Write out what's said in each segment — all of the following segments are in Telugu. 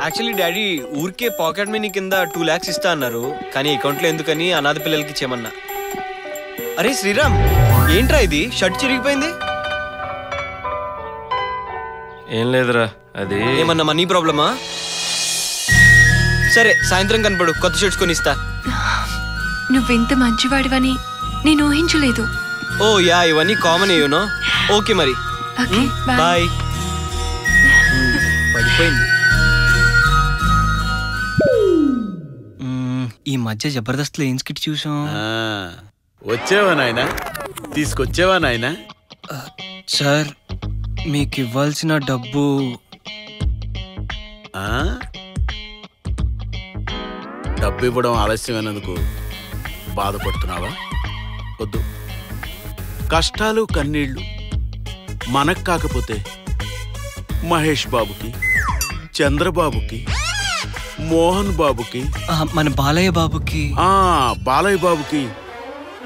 యాక్చువల్లీ డాడీ ఊరికే పాకెట్ మనీ కింద 2 lakhs ఇస్తా అన్నారు, కానీ అకౌంట్లో ఎందుకని అనాథ పిల్లలకి ఇచ్చేమన్నా. అరే శ్రీరామ్, ఏంట్రా ఇది షర్ట్ చిరిగిపోయింది? ఏం లేదురా, అది ఏమన్నా మనీ ప్రాబ్లమా? సరే సాయంత్రం కనపడు, కొత్త షర్ట్స్ కొని ఇస్తా. నువ్వెంత మంచివాడివని నేను ఊహించలేదు. ఓ యా, ఇవన్నీ కామన్ యూనో. ఓకే మరి బాయ్. పడిపోయింది. ఈ మధ్య జబర్దస్త్ లో ఏం స్కిట్ చూసాం. వచ్చేవా నాయనా, తీసుకొచ్చేవా నాయనా? సార్ మీకు ఇవ్వాల్సిన డబ్బు. డబ్బు ఇవ్వడం ఆలస్యమైనందుకు బాధపడుతున్నావా? వద్దు, కష్టాలు కన్నీళ్లు మనకు కాకపోతే మహేష్ బాబుకి, చంద్రబాబుకి, మోహన్ బాబుకి, మన బాలయ్య బాబుకి, బాలయ్య బాబుకి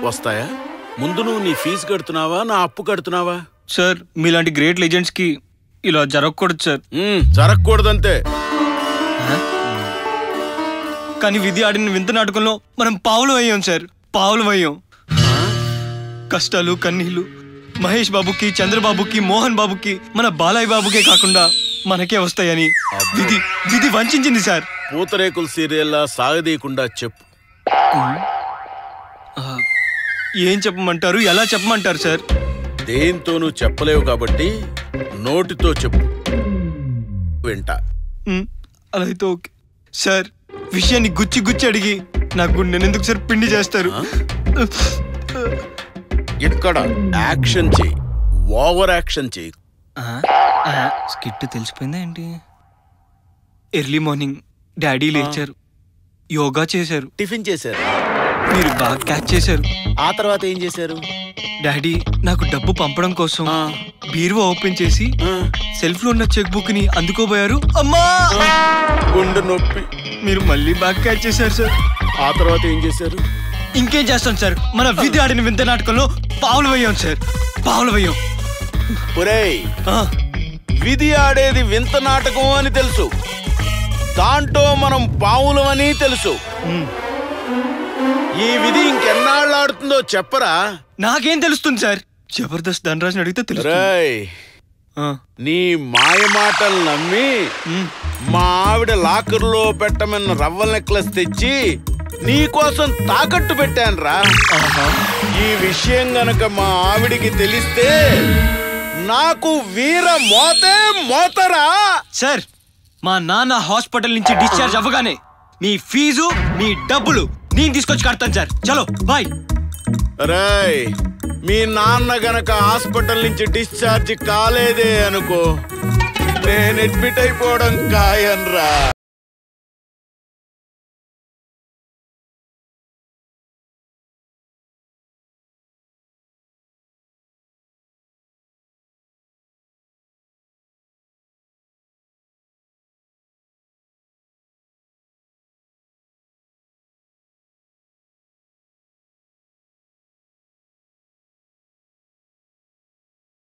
వస్తాయా? ముందు నువ్వు నీ ఫీజు కడుతున్నావా, నా అప్పు కడుతున్నావా? సార్ మీలాంటి గ్రేట్ లెజెండ్స్ కి ఇలా జరగకూడదు సార్. జరగకూడదంతే. కానీ విధి ఆడిన వింత నాటకంలో మనం పావులు అయ్యాం సార్, పావులు అయ్యాం. కష్టాలు కన్నీళ్లు మహేష్ బాబుకి, చంద్రబాబుకి, మోహన్ బాబుకి, మన బాలయ్య బాబుకే కాకుండా మనకే వస్తాయని విధి విధి వంచింది సార్. పూతరేకుల సీరియల్లా సాగదీయకుండా చెప్పు. ఏం చెప్పమంటారు, ఎలా చెప్పమంటారు సార్? దేంతోనూ చెప్పలేవు కాబట్టి నోటితో చెప్పు, వింటా. అలా అయితే ఓకే సార్. విషయాన్ని గుచ్చి గుచ్చి అడిగి నాకు నేను ఎందుకు సార్ పిండి చేస్తారు? ఇక్కడ యాక్షన్ చెయ్యి, ఓవర్ యాక్షన్ చెయ్యి. స్కిట్ తెలిసిపోయిందా ఏంటి? ఎర్లీ మార్నింగ్ డాడీ లేచారు, యోగా చేశారు, టిఫిన్ చేశారు, మీరు బాగా క్యాచ్ చేశారు. ఆ తర్వాత ఏం చేశారు? డాడీ నాకు డబ్బు పంపడం కోసం బీరువా ఓపెన్ చేసి సెల్ఫ్ లో ఉన్న చెక్ బుక్ ని అందుకోబోయారు. అమ్మా గుండె నొప్పి. మీరు మళ్ళీ బాగా క్యాచ్ చేశారు సార్. ఆ తర్వాత ఏం చేశారు? ఇంకేం చేస్తాం సార్, మన విధి ఆడిన వింత నాటకంలో పావులు వేయం సార్, పావులు వేయం. ఒరేయ్, విధి ఆడేది వింత నాటకం అని తెలుసు, దాంట్లో మనం పావులం అని తెలుసు. ఈ విధి ఇంకెన్నాళ్ళు ఆడుతుందో చెప్పరా? నాకేం తెలుస్తుంది సార్, జబర్దస్త్ ధనరాజుని అడిగితే తెలుసు. నీ మాయ మాటలు నమ్మి మా ఆవిడ లాకర్లో పెట్టమన్న రవ్వల నెక్లెస్ తెచ్చి నీకోసం తాకట్టు పెట్టానురా. ఈ విషయం గనక మా ఆవిడికి తెలిస్తే నాకు వీర మోతే మోతరా. సార్ మా నాన్న హాస్పిటల్ నుంచి డిశ్చార్జ్ అవ్వగానే మీ ఫీజు మీ డబ్బులు నేను తీసుకొచ్చి కడతాను సార్. చలో బాయ్. రేయ్, మీ నాన్న గనక హాస్పిటల్ నుంచి డిశ్చార్జ్ కాలేదే అనుకో, నేను అడ్మిట్ అయిపోవడం ఖాయం రా.